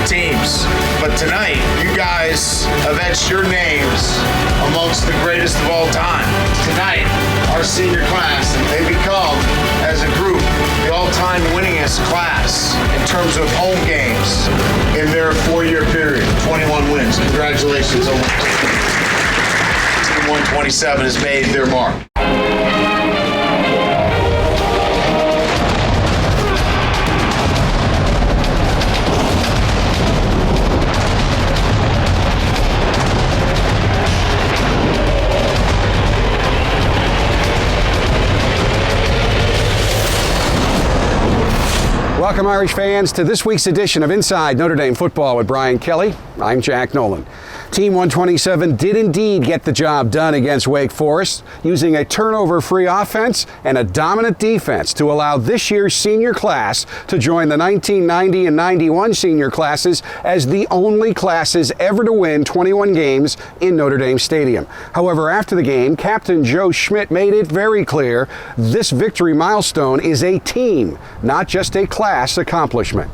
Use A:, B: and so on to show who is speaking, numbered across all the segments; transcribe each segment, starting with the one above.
A: teams. But tonight, you guys have etched your names amongst the greatest of all time. Tonight, our senior class, they become, as a group, the all-time winningest class in terms of home games in their 4-year period. 21 wins. Congratulations. Team 127 has made their mark.
B: Welcome, Irish fans, to this week's edition of Inside Notre Dame Football with Brian Kelly. I'm Jack Nolan. Team 127 did indeed get the job done against Wake Forest, using a turnover-free offense and a dominant defense to allow this year's senior class to join the 1990 and 91 senior classes as the only classes ever to win 21 games in Notre Dame Stadium. However, after the game, Captain Joe Schmidt made it very clear this victory milestone is a team, not just a class accomplishment.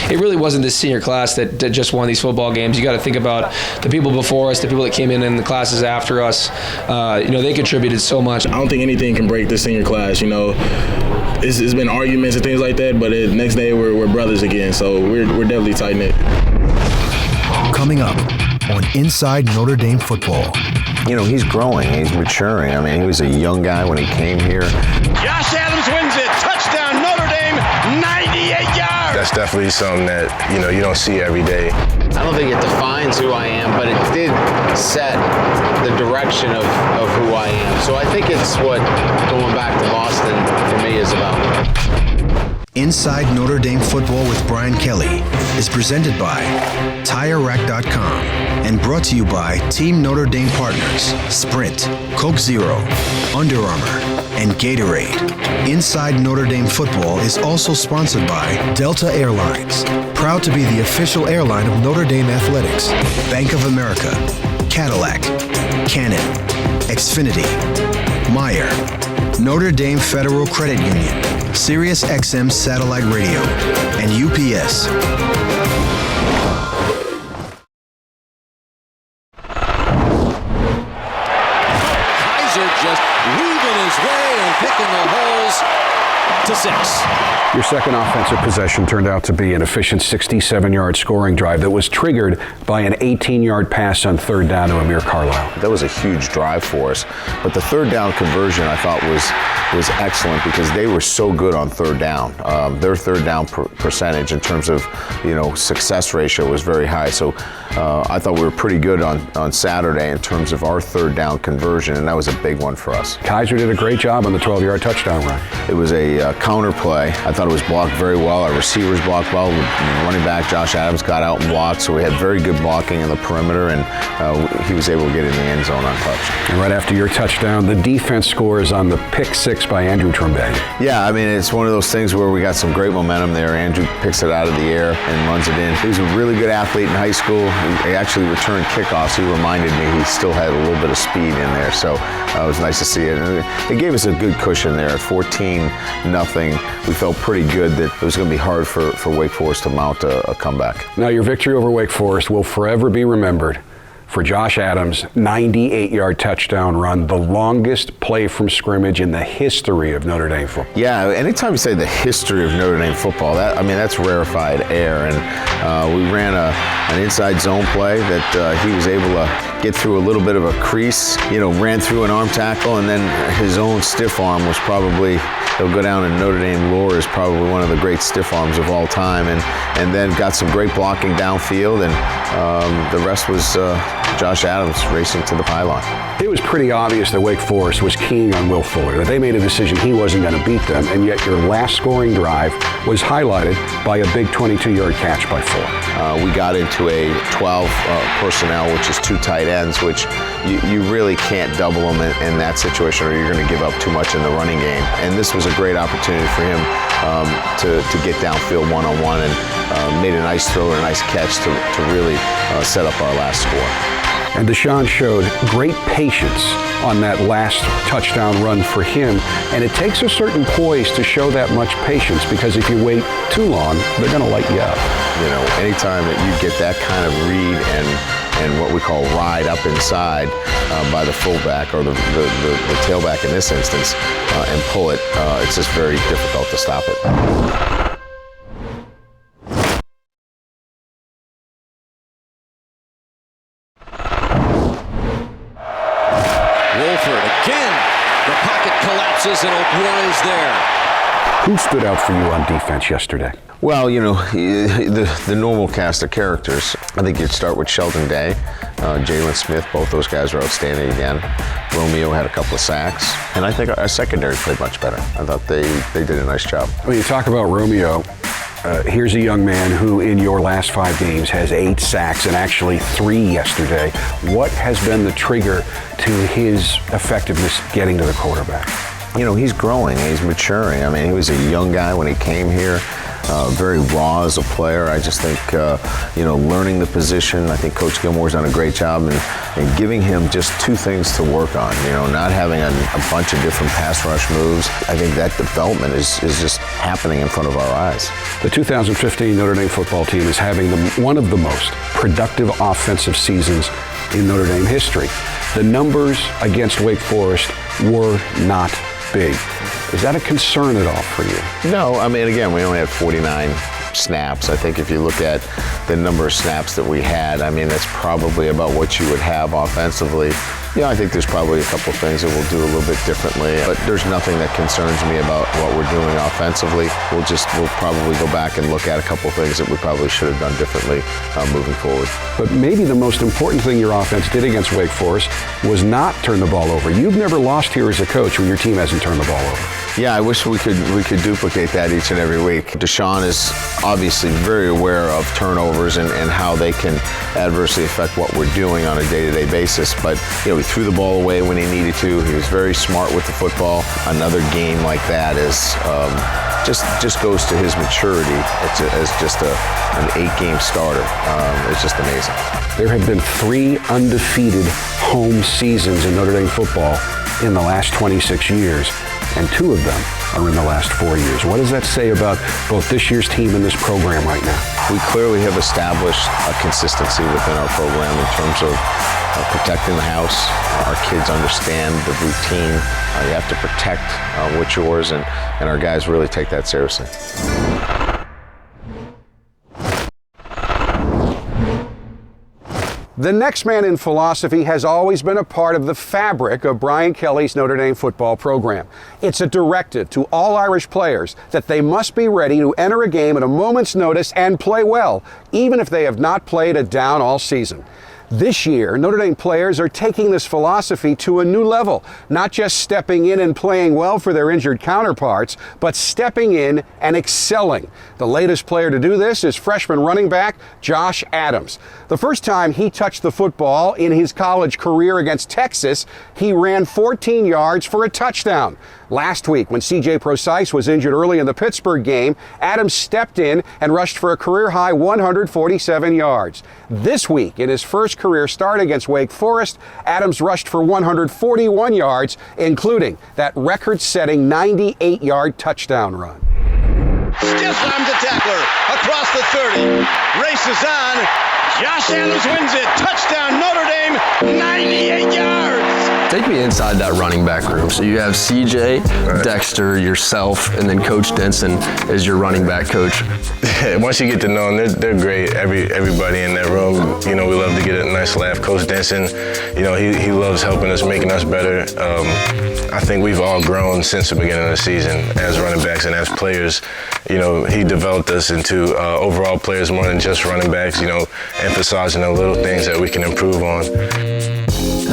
C: It really wasn't this senior class that just won these football games. You got to think about the people before us, the people that came in the classes after us. They contributed so much.
D: I don't think anything can break this senior class. It's been arguments and things like that, but the next day we're brothers again. So we're definitely tight-knit.
E: Coming up on Inside Notre Dame Football.
F: He's growing. He's maturing. I mean, he was a young guy when he came here.
G: Josh Adams wins it. Touchdown, Notre Dame, 98 yards.
H: That's definitely something that, you don't see every day.
I: I don't think it defines who I am, but it did set the direction of who I am. So I think it's what going back to Boston for me is about.
E: Inside Notre Dame Football with Brian Kelly is presented by TireRack.com and brought to you by Team Notre Dame partners Sprint, Coke Zero, Under Armour, and Gatorade. Inside Notre Dame Football is also sponsored by Delta Airlines, proud to be the official airline of Notre Dame Athletics, Bank of America, Cadillac, Canon, Xfinity, Meyer, Notre Dame Federal Credit Union, Sirius XM Satellite Radio, and UPS.
J: Kaiser just weaving his way and picking the holes to 6.
B: Your second offensive possession turned out to be an efficient 67-yard scoring drive that was triggered by an 18-yard pass on third down to Amir Carlisle.
F: That was a huge drive for us. But the third down conversion, I thought, was excellent because they were so good on third down. Their third down percentage in terms of, success ratio was very high. So I thought we were pretty good on Saturday in terms of our third down conversion, and that was a big one for us.
B: Kaiser did a great job on the 12-yard touchdown run.
F: It was a counter play. I thought it was blocked very well. Our receivers blocked well. Running back Josh Adams got out and blocked, so we had very good blocking in the perimeter, and he was able to get in the end zone untouched.
B: And right after your touchdown, the defense scores on the pick six by Andrew Tremblay.
F: Yeah, I mean, it's one of those things where we got some great momentum there. Andrew picks it out of the air and runs it in. He was a really good athlete in high school. He actually returned kickoffs. He reminded me he still had a little bit of speed in there, so it was nice to see it. And it gave us a good cushion there at 14-0. We felt pretty good that it was going to be hard for Wake Forest to mount a comeback.
B: Now, your victory over Wake Forest will forever be remembered for Josh Adams' 98-yard touchdown run, the longest play from scrimmage in the history of Notre Dame football.
F: Yeah, anytime you say the history of Notre Dame football, that's rarefied air. And we ran an inside zone play that he was able to get through a little bit of a crease, ran through an arm tackle, and then his own stiff arm was probably, it'll go down in Notre Dame lore as probably one of the great stiff arms of all time, and then got some great blocking downfield, and the rest was Josh Adams racing to the pylon.
B: It was pretty obvious that Wake Forest was keying on Will Fuller, that they made a decision he wasn't going to beat them, and yet your last scoring drive was highlighted by a big 22-yard catch by Fuller.
F: We got into a 12 personnel, which is 2 tight ends, which you really can't double them in that situation, or you're going to give up too much in the running game. And this was a great opportunity for him to get downfield one-on-one, and made a nice throw and a nice catch to really set up our last score.
B: And Deshaun showed great patience on that last touchdown run for him. And it takes a certain poise to show that much patience, because if you wait too long, they're going to light you up.
F: You know, anytime that you get that kind of read and what we call ride up inside by the fullback or the tailback in this instance and pull it, it's just very difficult to stop it.
J: Wolford again. The pocket collapses and O'Goray's there.
B: Who stood out for you on defense yesterday?
F: Well, you know, the normal cast of characters. I think you'd start with Sheldon Day, Jalen Smith. Both those guys are outstanding again. Romeo had a couple of sacks. And I think our secondary played much better. I thought they did a nice job.
B: When you talk about Romeo, here's a young man who in your last 5 games has 8 sacks and actually 3 yesterday. What has been the trigger to his effectiveness getting to the quarterback?
F: You know, he's growing, he's maturing. I mean, he was a young guy when he came here, very raw as a player. I just think, you know, learning the position. I think Coach Gilmore's done a great job in giving him just 2 things to work on. You know, not having a bunch of different pass rush moves. I think that development is just happening in front of our eyes.
B: The 2015 Notre Dame football team is having one of the most productive offensive seasons in Notre Dame history. The numbers against Wake Forest were not big. Is that a concern at all for you?
F: No, I mean, again, we only had 49 snaps. I think if you look at the number of snaps that we had, I mean, that's probably about what you would have offensively. Yeah, I think there's probably a couple things that we'll do a little bit differently, but there's nothing that concerns me about what we're doing offensively. We'll probably go back and look at a couple things that we probably should have done differently moving forward.
B: But maybe the most important thing your offense did against Wake Forest was not turn the ball over. You've never lost here as a coach when your team hasn't turned the ball over.
F: Yeah, I wish we could duplicate that each and every week. Deshaun is obviously very aware of turnovers and how they can adversely affect what we're doing on a day-to-day basis. But you know, he threw the ball away when he needed to. He was very smart with the football. Another game like that is just goes to his maturity. As just an 8-game starter. It's just amazing.
B: There have been 3 undefeated home seasons in Notre Dame football in the last 26 years. And 2 of them are in the last 4 years. What does that say about both this year's team and this program right now?
F: We clearly have established a consistency within our program in terms of protecting the house. Our kids understand the routine. You have to protect what's yours, and our guys really take that seriously.
B: The next man in philosophy has always been a part of the fabric of Brian Kelly's Notre Dame football program. It's a directive to all Irish players that they must be ready to enter a game at a moment's notice and play well, even if they have not played a down all season. This year, Notre Dame players are taking this philosophy to a new level, not just stepping in and playing well for their injured counterparts, but stepping in and excelling. The latest player to do this is freshman running back Josh Adams. The first time he touched the football in his college career against Texas, he ran 14 yards for a touchdown. Last week, when C.J. Procise was injured early in the Pittsburgh game, Adams stepped in and rushed for a career-high 147 yards. This week, in his first career start against Wake Forest, Adams rushed for 141 yards, including that record-setting 98-yard touchdown run.
G: Stiff arm to tackler across the 30. Races on. Josh Adams wins it. Touchdown Notre Dame, 98 yards.
K: Take me inside that running back room. So you have CJ, Dexter, yourself, and then Coach Denson as your running back coach.
H: Once you get to know them, they're great. Everybody in that room, you know, we love to get a nice laugh. Coach Denson, you know, he loves helping us, making us better. I think we've all grown since the beginning of the season as running backs and as players. You know, he developed us into overall players more than just running backs, you know, emphasizing the little things that we can improve on.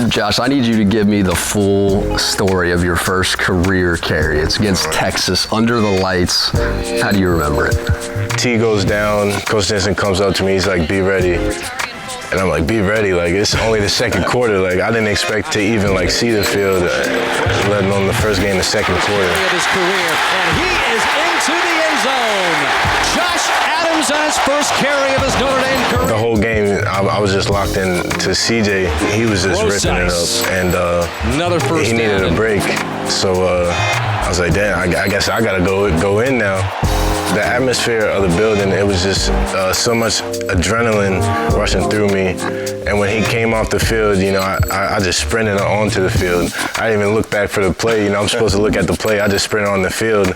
K: Josh, I need you to give me the full story of your first career carry. It's against Texas, under the lights. How do you remember it?
H: T goes down, Coach Denson comes up to me, he's like, be ready. And I'm like, be ready, like it's only the second quarter. Like I didn't expect to even like see the field, let alone the first game, the second quarter.
J: Of his career, and he is into the end zone. Josh Adams on his first carry of his Notre Dame career.
H: The whole game, I was just locked in to CJ. He was just ripping it up, and
J: another first
H: he needed a break. So I was like, damn, I guess I gotta go in now. The atmosphere of the building, it was just so much adrenaline rushing through me. And when he came off the field, you know, I just sprinted onto the field. I didn't even look back for the play. You know, I'm supposed to look at the play. I just sprinted on the field.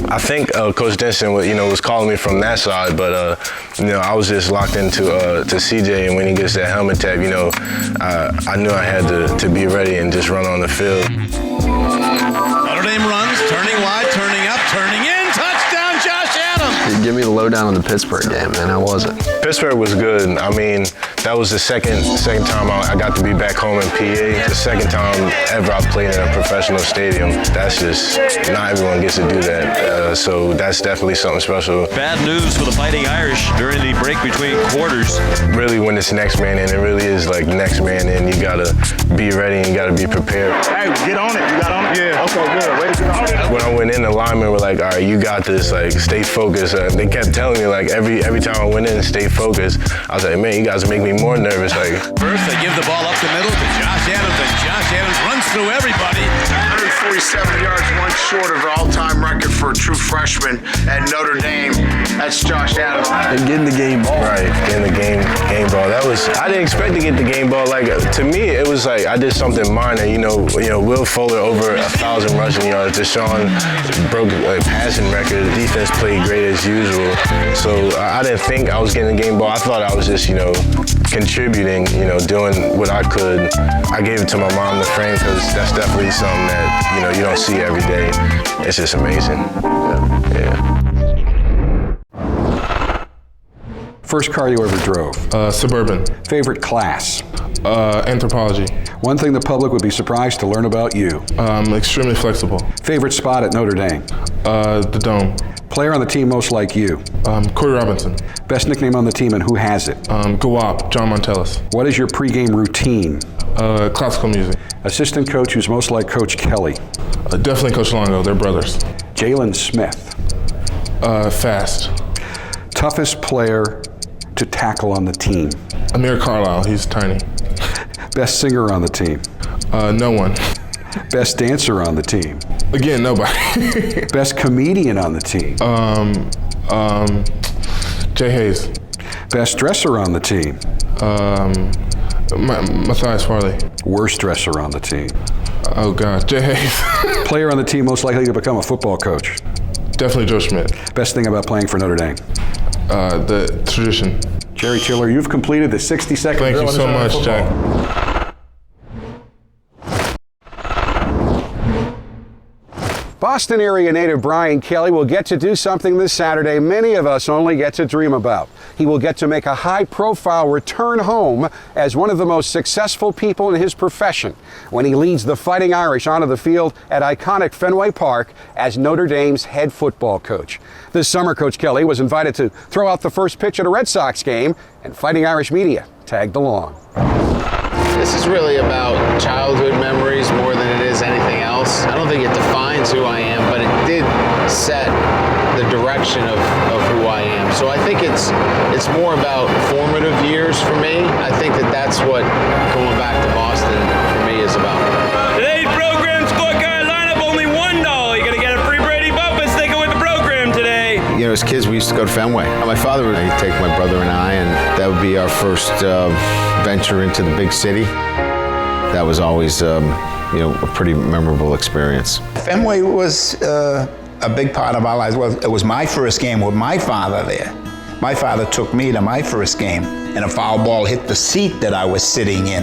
H: I think Coach Denson, was calling me from that side, but I was just locked into to CJ, and when he gets that helmet tap, I knew I had to be ready and just run on the field.
G: Notre Dame runs, turning wide, turning up, turning in. Touchdown, Josh Adams.
K: Give me the lowdown on the Pittsburgh game, man. How was it?
H: Pittsburgh was good. I mean, that was the second time I got to be back home in PA. The second time ever I played in a professional stadium. That's just, not everyone gets to do that. So that's definitely something special.
G: Bad news for the Fighting Irish during the break between quarters.
H: Really, when it's next man in, it really is like next man in. You gotta be ready and you gotta be prepared.
D: Hey, get on it. You got on it? Yeah. Okay, good. Way to get on it.
H: When I went in, the linemen were like, all right, you got this. Like, stay focused. They kept telling me, like, every time I went in, stay focused. I was like, man, you guys make me more nervous. Like,
G: first, they give the ball up the middle to Josh Adams, and Josh Adams runs through everybody.
A: 147 yards, one short of the all-time record for a true freshman at Notre Dame. That's Josh Adams.
K: And getting the game ball.
H: Right, getting the game ball. I didn't expect to get the game ball. Like, to me, it was like I did something minor. Will Fuller over 1,000 rushing yards. Deshaun broke a passing record. The defense played great as usual. So I didn't think I was getting the game ball. I thought I was just, contributing, doing what I could. I gave it to my mom to frame because that's definitely something that, you don't see every day. It's just amazing. Yeah.
B: First car you ever drove?
L: Suburban.
B: Favorite class?
L: Anthropology.
B: One thing the public would be surprised to learn about you?
L: Extremely flexible.
B: Favorite spot at Notre Dame?
L: The Dome.
B: Player on the team most like you?
L: Corey Robinson.
B: Best nickname on the team and who has it?
L: Gawap, John Montellis.
B: What is your pregame routine?
L: Classical music.
B: Assistant coach who's most like Coach Kelly?
L: Definitely Coach Longo, they're brothers.
B: Jalen Smith.
L: Fast.
B: Toughest player to tackle on the team?
L: Amir Carlisle, he's tiny.
B: Best singer on the team?
L: No one.
B: Best dancer on the team?
L: Again, nobody.
B: Best comedian on the team?
L: Jay Hayes.
B: Best dresser on the team?
L: Matthias Farley.
B: Worst dresser on the team?
L: Oh God, Jay Hayes.
B: Player on the team most likely to become a football coach?
L: Definitely Joe Schmidt.
B: Best thing about playing for Notre Dame?
L: The tradition.
B: Jerry Tiller, you've completed the 60-second
L: Thank you so much, Jack.
B: Boston area native Brian Kelly will get to do something this Saturday many of us only get to dream about. He will get to make a high-profile return home as one of the most successful people in his profession when he leads the Fighting Irish onto the field at iconic Fenway Park as Notre Dame's head football coach. This summer, Coach Kelly was invited to throw out the first pitch at a Red Sox game, and Fighting Irish media tagged along.
I: This is really about childhood memories more than it is anything else. I don't think it defines who I am, but it did set the direction of who I am. So I think it's more about formative years for me. I think that's what going back to Boston for me is about.
M: Today's program scorecard lineup, only $1. You're going to get a free Brady Bumpus sticking with the program today.
F: As kids, we used to go to Fenway. My father would take my brother and I, and that would be our first venture into the big city. That was always, a pretty memorable experience.
N: Fenway was a big part of our lives. Well, it was my first game with my father there. My father took me to my first game, and a foul ball hit the seat that I was sitting in.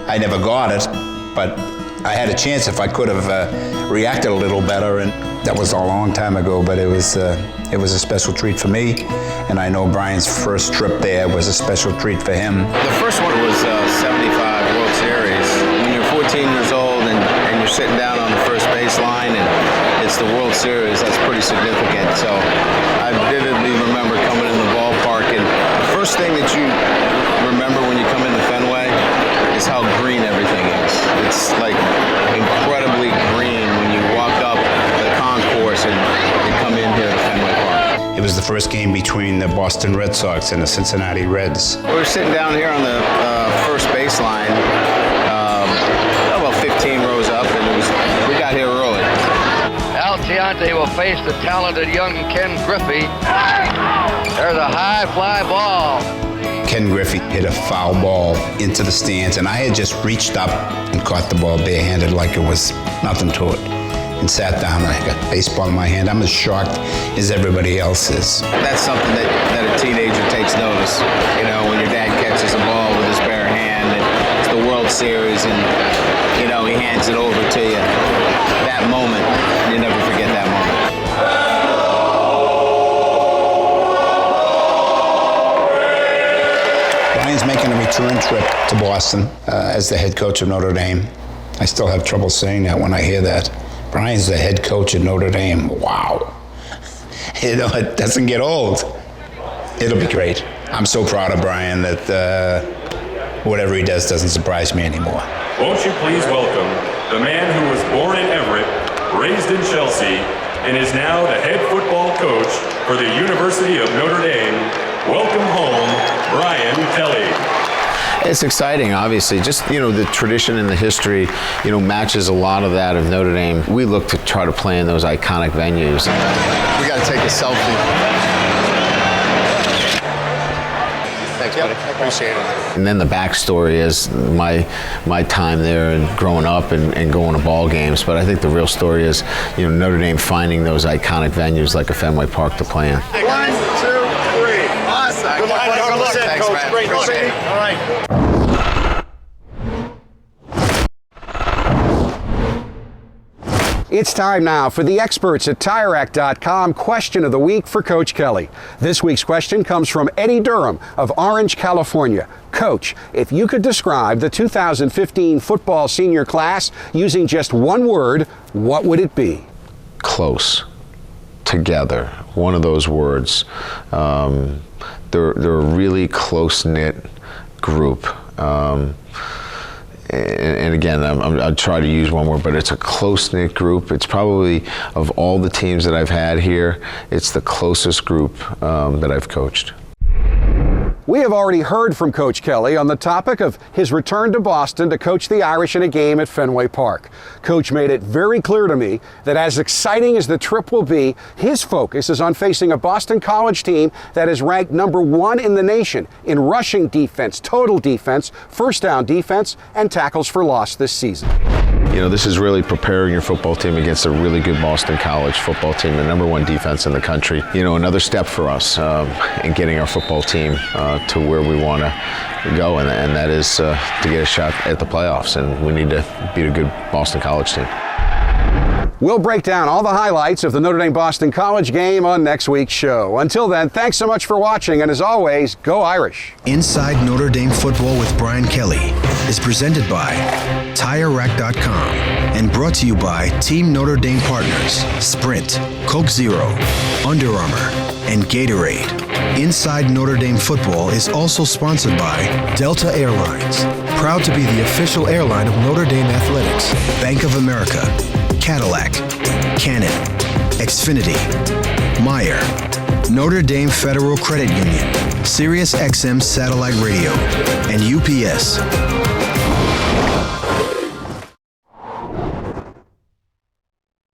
N: I never got it, but I had a chance if I could have reacted a little better, and that was a long time ago, but it was a special treat for me, and I know Brian's first trip there was a special treat for him.
I: The first one was 75 World Series. When you're 14 years old and you're sitting down on the first baseline and it's the World Series, that's pretty significant. So I vividly remember coming in the ballpark, and the first thing that you remember when you come into Fenway is how green everything is. It's like incredibly green when you walk up the concourse and come in here to Fenway Park.
N: It was the first game between the Boston Red Sox and the Cincinnati Reds.
I: We were sitting down here on the first baseline, about 15 rows up, and we got here early.
O: Alciante will face the talented young Ken Griffey. There's a high fly ball.
N: Ken Griffey hit a foul ball into the stands, and I had just reached up and caught the ball barehanded like it was nothing to it, and sat down, and I got a baseball in my hand. I'm as shocked as everybody else is.
I: That's something that a teenager takes notice. You know, when your dad catches a ball with his bare hand, and it's the World Series, and, you know, he hands it over to you. That moment, you never forget that moment.
N: Brian's making a return trip to Boston as the head coach of Notre Dame. I still have trouble saying that when I hear that. Brian's the head coach at Notre Dame. Wow. You know, it doesn't get old. It'll be great. I'm so proud of Brian that whatever he does doesn't surprise me anymore.
P: Won't you please welcome the man who was born in Everett, raised in Chelsea, and is now the head football coach for the University of Notre Dame. Welcome home, Brian Kelly.
F: It's exciting, obviously. Just, you know, the tradition and the history, you know, matches a lot of that of Notre Dame. We look to try to play in those iconic venues.
I: We got to take a selfie. Thanks, buddy. I appreciate it.
F: And then the backstory is my time there and growing up and going to ball games. But I think the real story is, you know, Notre Dame finding those iconic venues like a Fenway Park to play in.
G: 1, 2, 3. Awesome. Good luck.
I: Thanks, man.
G: Great. All right.
B: It's time now for the experts at TireRack.com question of the week for Coach Kelly. This week's question comes from Eddie Durham of Orange, California. Coach, if you could describe the 2015 football senior class using just one word, what would it be?
F: Close. Together. One of those words. They're a really close-knit group. And again, I'll try to use one word, but it's a close-knit group. It's probably, of all the teams that I've had here, it's the closest group that I've coached.
B: We have already heard from Coach Kelly on the topic of his return to Boston to coach the Irish in a game at Fenway Park. Coach made it very clear to me that as exciting as the trip will be, his focus is on facing a Boston College team that is ranked #1 in the nation in rushing defense, total defense, first down defense, and tackles for loss this season.
F: You know, this is really preparing your football team against a really good Boston College football team, the #1 defense in the country. You know, another step for us in getting our football team to where we want to go, and that is to get a shot at the playoffs, and we need to beat a good Boston College team.
B: We'll break down all the highlights of the Notre Dame-Boston College game on next week's show. Until then, thanks so much for watching, and as always, go Irish.
E: Inside Notre Dame Football with Brian Kelly is presented by TireRack.com and brought to you by Team Notre Dame partners Sprint, Coke Zero, Under Armour, and Gatorade. Inside Notre Dame Football is also sponsored by Delta Airlines, proud to be the official airline of Notre Dame Athletics, Bank of America, Cadillac, Canon, Xfinity, Meyer, Notre Dame Federal Credit Union, Sirius XM Satellite Radio, and UPS.